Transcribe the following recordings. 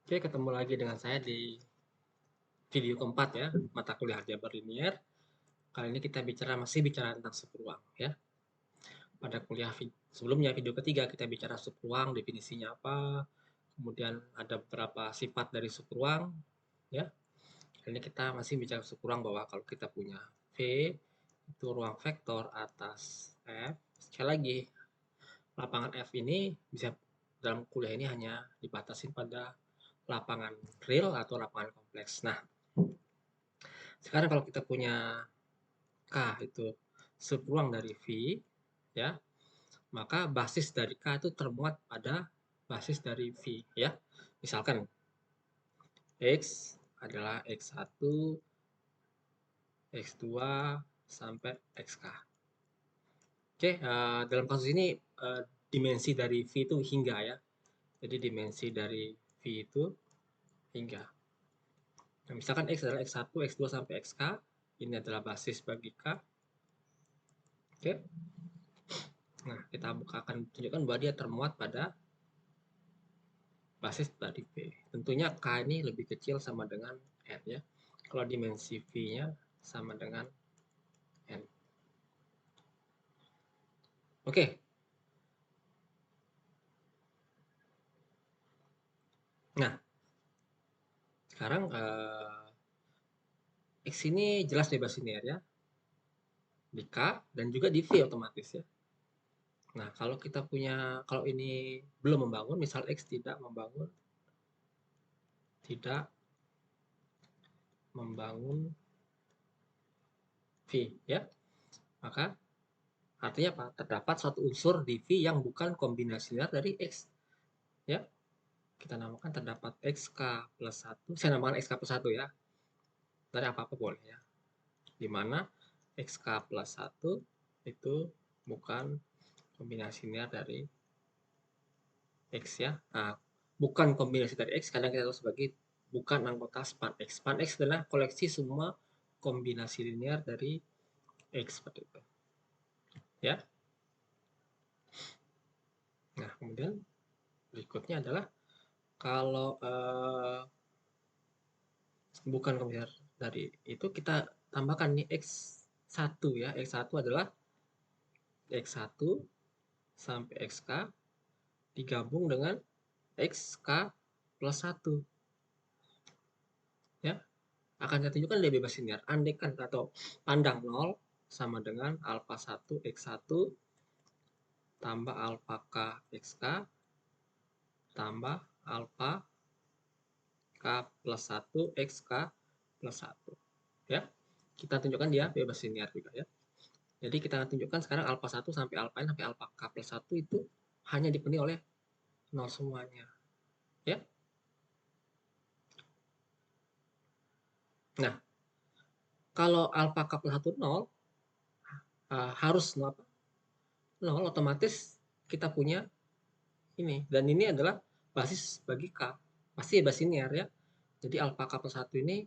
Oke, ketemu lagi dengan saya di video keempat ya, mata kuliah aljabar linier. Kali ini kita masih bicara tentang subruang ya. Pada kuliah sebelumnya, video ketiga, kita bicara subruang, definisinya apa, kemudian ada beberapa sifat dari subruang ya. Kali ini kita masih bicara subruang bahwa kalau kita punya V, itu ruang vektor atas F. Sekali lagi, lapangan F ini bisa dalam kuliah ini hanya dibatasi pada lapangan real atau lapangan kompleks. Nah, sekarang kalau kita punya K itu subruang dari V, ya, maka basis dari K itu termuat pada basis dari V, ya. Misalkan X adalah X1, X2, sampai XK. Oke, dalam kasus ini dimensi dari V itu hingga ya. Jadi dimensi dari V itu hingga. Nah, misalkan X adalah X1, X2, sampai XK. Ini adalah basis bagi K. Oke. Nah, kita akan tunjukkan bahwa dia termuat pada basis dari V. Tentunya K ini lebih kecil sama dengan N ya. Kalau dimensi V-nya sama dengan N. Oke. Nah, sekarang X ini jelas bebas linear ya. Di K dan juga di V otomatis ya. Nah, kalau ini belum membangun, misal X tidak membangun V ya, maka artinya apa? Terdapat suatu unsur di V yang bukan kombinasi linear dari X ya. Kita namakan terdapat XK plus 1, saya namakan XK plus 1 ya, dari apa-apa boleh ya, dimana XK plus 1 itu bukan kombinasi linear dari X ya. Nah, bukan kombinasi dari X kadang kita tahu sebagai bukan anggota span X. Span X adalah koleksi semua kombinasi linear dari X seperti itu ya. Nah, kemudian berikutnya adalah kalau bukan kombinasi dari itu, kita tambahkan nih X1 ya. X1 adalah X1 sampai XK digabung dengan XK plus 1 ya. Akan saya tunjukkan dia bebas linear. Andaikan atau pandang 0 sama dengan alpha 1 X1 tambah alpha K XK tambah alpha K plus 1 XK plus 1 ya. Kita tunjukkan dia bebas linear juga ya. Jadi kita akan tunjukkan sekarang alpha 1 sampai alpha n sampai alpha K plus 1 itu hanya dipenuhi oleh 0 semuanya ya. Nah, kalau alpha K plus 1 0, harus 0, otomatis kita punya ini, dan ini adalah basis bagi K, pasti bebas linear ya. Jadi alpha K plus 1 ini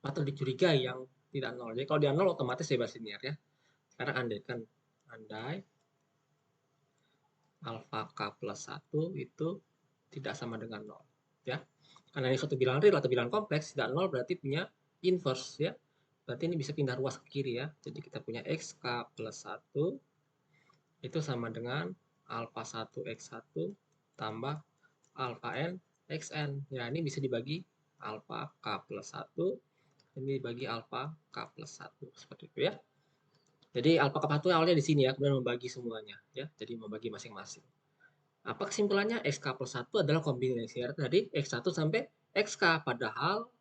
patut dicurigai yang tidak 0. Jadi kalau dia 0 otomatis bebas linear ya. Sekarang andai alpha K plus 1 itu tidak sama dengan 0 ya. Karena ini suatu bilangan real atau bilangan kompleks, tidak 0 berarti punya inverse ya. Berarti ini bisa pindah ruas ke kiri ya. Jadi kita punya XK plus 1 itu sama dengan alpha 1 X1 tambah alpha n xn. Ya, ini bisa dibagi alpha K plus 1, ini dibagi alpha K plus 1. Seperti itu ya. Jadi alpha K plus 1 awalnya di sini ya, kemudian membagi semuanya ya. Jadi membagi masing-masing. Apa kesimpulannya? XK plus 1 adalah kombinasi dari X1 sampai XK. Padahal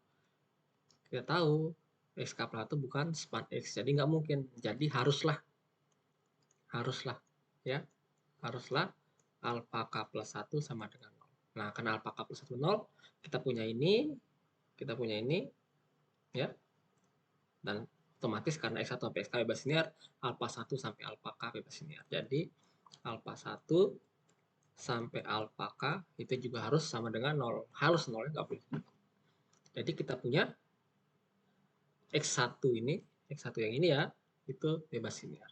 kita tahu XK plus 1 bukan span X. Jadi nggak mungkin. Jadi haruslah ya, haruslah alpha K plus 1 sama dengan 0. Nah, karena alpha K plus 1 0, kita punya ini ya. Dan otomatis karena X1 sampai XK bebas linear, alpha 1 sampai alpha K bebas linear. Jadi alpha 1 sampai alpha K itu juga harus sama dengan 0. Harus 0, nggak boleh. Jadi kita punya X1 ini, X1 yang ini ya, itu bebas linear.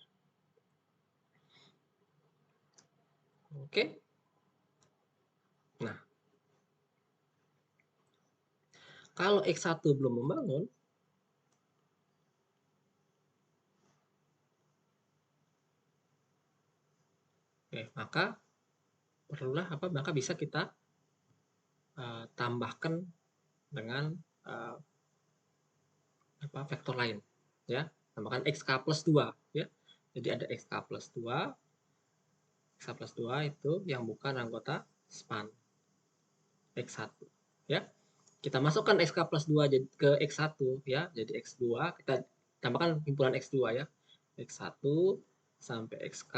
Oke. Nah, Kalau X1 belum membangun, maka perlulah apa? Maka bisa kita tambahkan dengan vektor lain, ya. Tambahkan xk plus 2, ya. Jadi ada xk plus 2, xk plus 2 itu yang bukan anggota span x1, ya. Kita masukkan xk plus 2 ke x1, ya. Jadi x2, kita tambahkan himpunan x2, ya. x1 sampai xk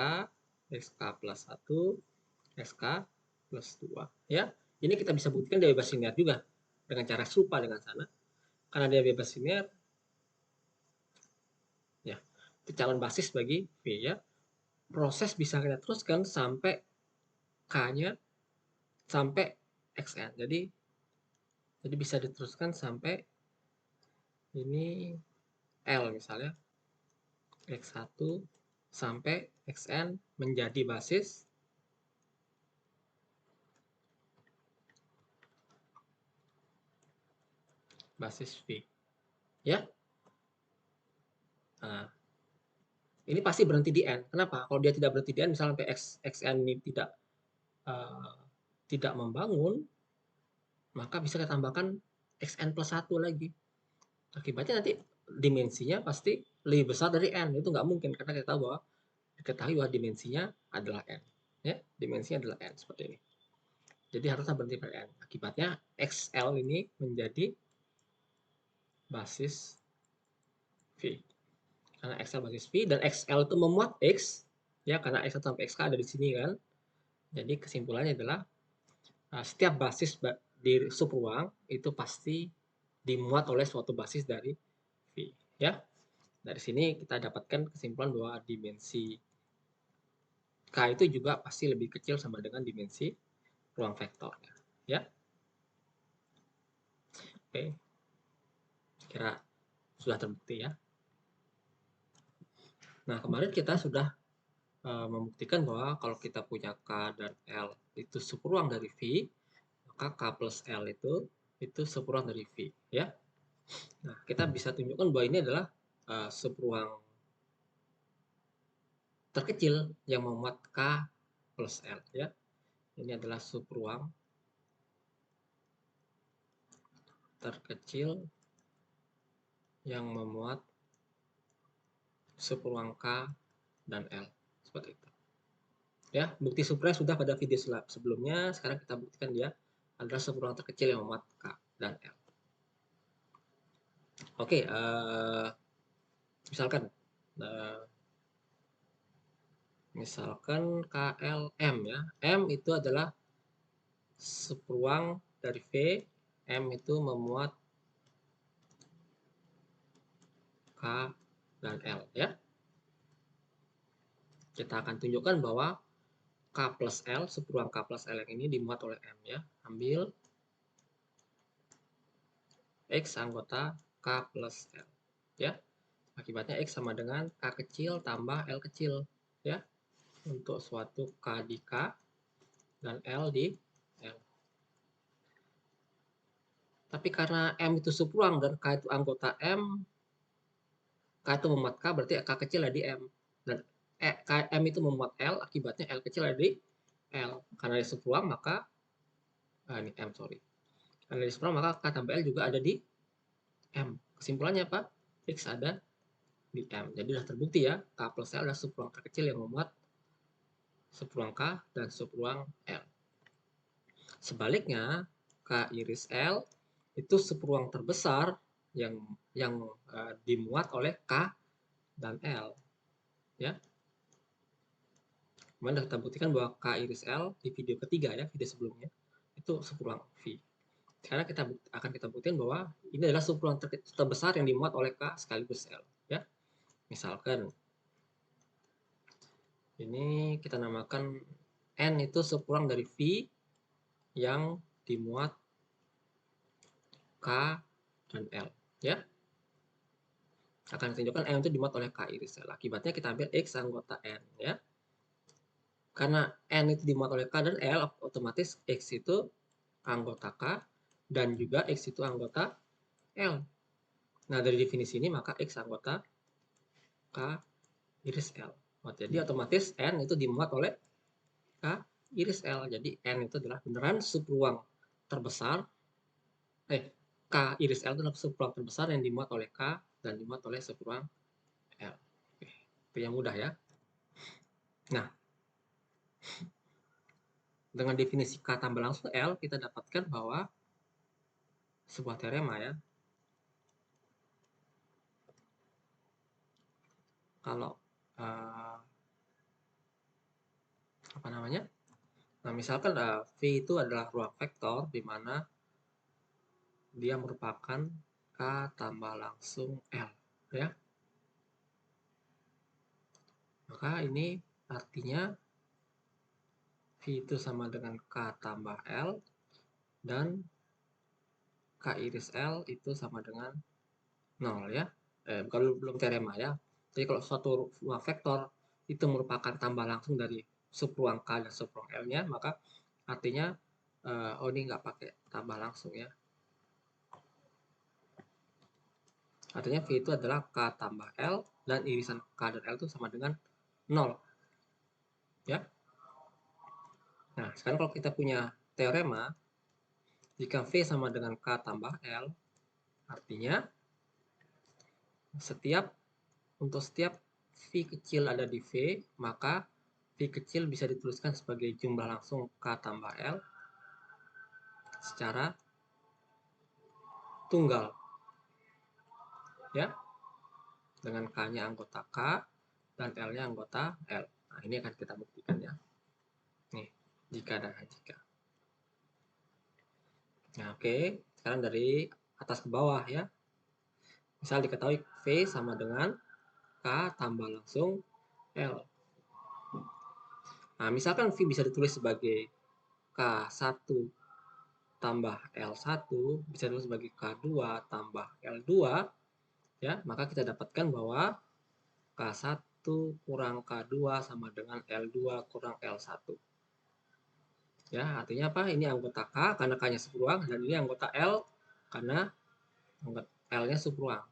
plus 1, xk plus 2, ya. Ini kita bisa buktikan dia bebas linear juga dengan cara serupa dengan sana. Karena dia bebas linear, ya, itu calon basis bagi V, ya. Proses bisa kita teruskan sampai K-nya sampai XN. Jadi bisa diteruskan sampai ini L misalnya. X1 sampai XN menjadi basis V, ya. Nah, ini pasti berhenti di N. Kenapa? Kalau dia tidak berhenti di N, misalnya sampai XN ini tidak membangun, maka bisa kita tambahkan XN plus 1 lagi. Akibatnya nanti dimensinya pasti lebih besar dari N. Itu nggak mungkin, karena kita tahu bahwa diketahui bahwa dimensinya adalah N. Ya, dimensinya adalah N, seperti ini. Jadi harusnya berhenti pada N. Akibatnya XL ini menjadi basis V. Karena XL basis V dan XL itu memuat X, ya, karena X sampai XK ada di sini kan. Jadi kesimpulannya adalah setiap basis di subruang itu pasti dimuat oleh suatu basis dari V, ya. Dari sini kita dapatkan kesimpulan bahwa dimensi K itu juga pasti lebih kecil sama dengan dimensi ruang vektornya, ya. Oke, kira sudah terbukti, ya. Nah, kemarin kita sudah membuktikan bahwa kalau kita punya K dan L itu seperuang dari V, maka K plus L itu seperuang dari V, ya. Nah, kita bisa tunjukkan bahwa ini adalah seperuang terkecil yang memuat K plus L, ya. Ini adalah seperuang terkecil yang memuat seperuang K dan L, seperti itu. Ya, bukti supra sudah pada video sebelumnya. Sekarang kita buktikan dia adalah seperuang terkecil yang memuat K dan L. Oke, misalkan KLM, ya. M itu adalah seperuang dari V. M itu memuat K dan L, ya. Kita akan tunjukkan bahwa K plus L, seperuang K plus L yang ini dimuat oleh M, ya. Ambil X anggota K plus L, ya. Akibatnya X sama dengan K kecil tambah L kecil, ya. Untuk suatu K di K dan L di L. Tapi karena M itu seperuang dan K itu anggota M, K itu memuat K, berarti K kecil ada di M. Dan M itu memuat L, akibatnya L kecil ada di L. Karena dia seperuang, maka ini M, sorry. Karena dia seperuang, maka K tambah L juga ada di M. Kesimpulannya apa? X ada di M. Jadi sudah terbukti, ya, K plus L adalah seperuang terkecil yang memuat seperuang K dan seperuang L. Sebaliknya, K iris L itu seperuang terbesar yang dimuat oleh K dan L, ya. Kemarin kita buktikan bahwa K iris L di video ketiga, ya, video sebelumnya itu seperuang V. Sekarang akan kita buktikan bahwa ini adalah seperuang terbesar yang dimuat oleh K sekaligus L, ya. Misalkan ini kita namakan N itu seperuang dari V yang dimuat K dan L, ya. Akan ditunjukkan M itu dimuat oleh K iris L. Akibatnya kita ambil X anggota N, ya. Karena N itu dimuat oleh K dan L, otomatis X itu anggota K dan juga X itu anggota L. Nah, dari definisi ini maka X anggota K iris L. Jadi otomatis N itu dimuat oleh K iris L. Jadi N itu adalah beneran subruang terbesar. K iris L itu adalah subruang terbesar yang dimuat oleh K dan dimuat oleh subruang L. Itu yang mudah ya. Nah, dengan definisi K tambah langsung L, kita dapatkan bahwa sebuah teorema ya, kalau apa namanya? Nah, misalkan V itu adalah ruang vektor di mana dia merupakan K tambah langsung L ya. Maka ini artinya V itu sama dengan K tambah L dan K iris L itu sama dengan 0 ya. Belum teorema ya. Jadi kalau suatu ruang vektor itu merupakan tambah langsung dari subruang K dan subruang L-nya, maka artinya oh ini nggak pakai tambah langsung ya. Artinya V itu adalah K tambah L dan irisan K dan L itu sama dengan 0. Ya. Nah, sekarang kalau kita punya teorema, jika V sama dengan K tambah L, artinya untuk setiap V kecil ada di V, maka V kecil bisa dituliskan sebagai jumlah langsung K tambah L secara tunggal. Ya. Dengan K-nya anggota K dan L-nya anggota L. Nah, ini akan kita buktikan ya. Nih, jika dan jika. Nah, oke. Sekarang dari atas ke bawah ya. Misal diketahui V sama dengan K tambah langsung L. Nah, misalkan V bisa ditulis sebagai K1 tambah L1, bisa ditulis sebagai K2 tambah L2, ya, maka kita dapatkan bahwa K1 kurang K2 sama dengan L2 kurang L1. Ya, artinya apa? Ini anggota K karena K-nya subruang dan ini anggota L karena L-nya subruang.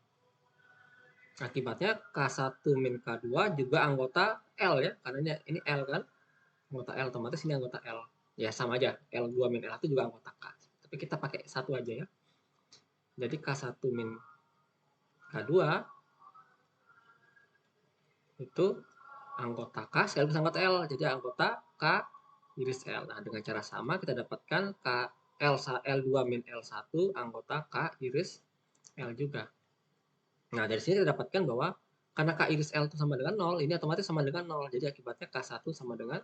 Akibatnya K1 min K2 juga anggota L ya, karena ini L kan. Anggota L otomatis ini anggota L. Ya sama aja, L2 min L1 juga anggota K. Tapi kita pakai satu aja ya. Jadi K1 min K2 itu anggota K sekaligus anggota L. Jadi anggota K iris L. Nah, dengan cara sama kita dapatkan L2 min L1 anggota K iris L juga. Nah, dari sini kita dapatkan bahwa karena K iris L itu sama dengan 0, ini otomatis sama dengan 0. Jadi akibatnya K1 sama dengan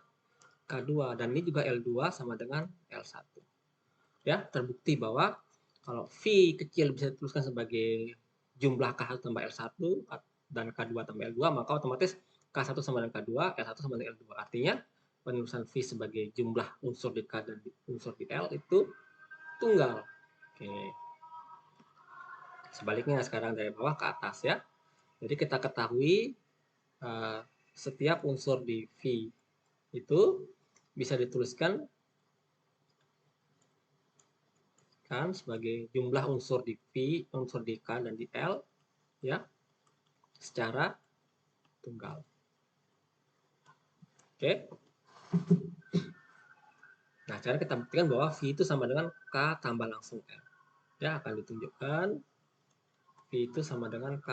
K2. Dan ini juga L2 sama dengan L1. Ya, terbukti bahwa kalau V kecil bisa dituliskan sebagai jumlah K1 tambah L1 dan K2 tambah L2, maka otomatis K1 sama dengan K2, L1 sama dengan L2. Artinya penulisan V sebagai jumlah unsur di K dan unsur di L itu tunggal. Oke. Sebaliknya sekarang dari bawah ke atas ya. Jadi kita ketahui setiap unsur di V itu bisa dituliskan kan sebagai jumlah unsur di V, unsur di K dan di L ya secara tunggal. Oke. Nah, cara kita buktikan bahwa V itu sama dengan K tambah langsung L. Ya, akan ditunjukkan V itu sama dengan K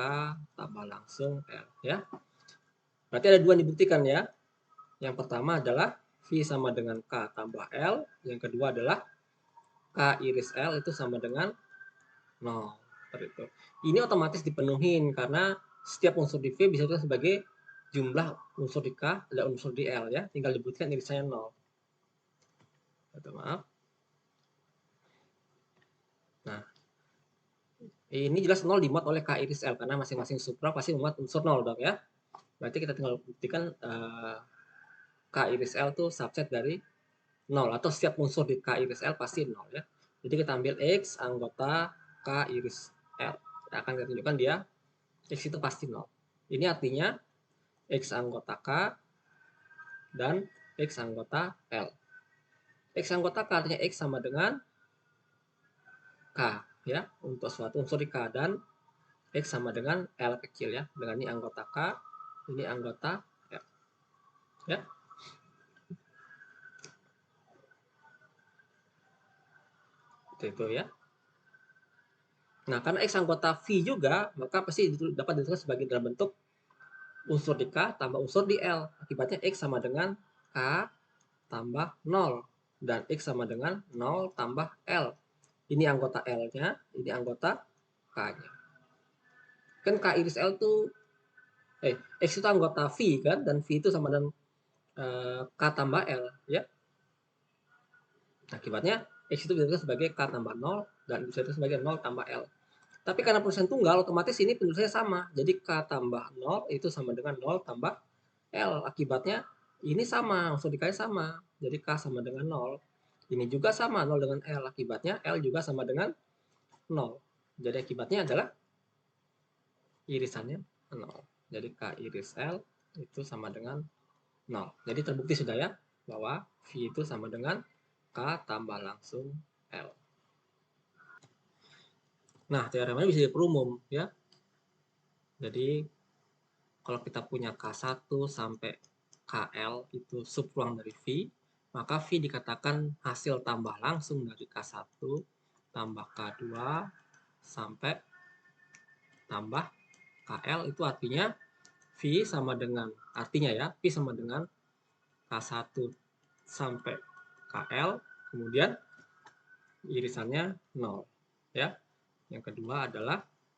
tambah langsung L ya. Berarti ada dua yang dibuktikan ya. Yang pertama adalah V sama dengan K tambah L, yang kedua adalah K iris L itu sama dengan 0. Seperti itu. Ini otomatis dipenuhin karena setiap unsur di V bisa ditulis sebagai jumlah unsur di K dan unsur di L ya. Tinggal dibuktikan irisannya 0. Maaf. Nah, ini jelas 0 dimuat oleh K iris L karena masing-masing subruang pasti memuat unsur 0 dong ya. Berarti kita tinggal buktikan K iris L itu subset dari 0 atau setiap unsur di K iris L pasti 0 ya. Jadi kita ambil X anggota K iris L. Akan kita tunjukkan dia X itu pasti 0. Ini artinya X anggota K dan X anggota L. X anggota K artinya X sama dengan K ya untuk suatu unsur di K, dan X sama dengan L kecil ya. Dengan ini anggota K, ini anggota L. Ya. Itu ya. Nah, karena X anggota V juga, maka pasti dapat ditulis sebagai dalam bentuk unsur di K tambah unsur di L. Akibatnya X sama dengan K tambah 0. Dan X sama dengan 0 tambah L. Ini anggota L-nya, ini anggota K-nya. Kan K iris L tuh, X itu anggota V kan, dan V itu sama dengan K tambah L. Ya. Akibatnya X itu ditulis sebagai K tambah 0, dan bisa itu sebagai 0 tambah L. Tapi karena penulisan tunggal, otomatis ini penulisannya sama. Jadi K tambah 0 itu sama dengan 0 tambah L. Akibatnya ini sama, unsur dikali sama. Jadi K sama dengan 0. Ini juga sama, 0 dengan L. Akibatnya L juga sama dengan 0. Jadi akibatnya adalah irisannya 0. Jadi K iris L itu sama dengan 0. Jadi terbukti sudah ya, bahwa V itu sama dengan K tambah langsung L. Nah, teoremanya bisa diperumum ya. Jadi kalau kita punya K1 sampai KL itu subruang dari V, maka V dikatakan hasil tambah langsung dari K1 tambah K2 sampai tambah KL. Itu artinya V sama dengan, artinya ya, V sama dengan K1 sampai KL, kemudian irisannya 0 ya. Yang kedua adalah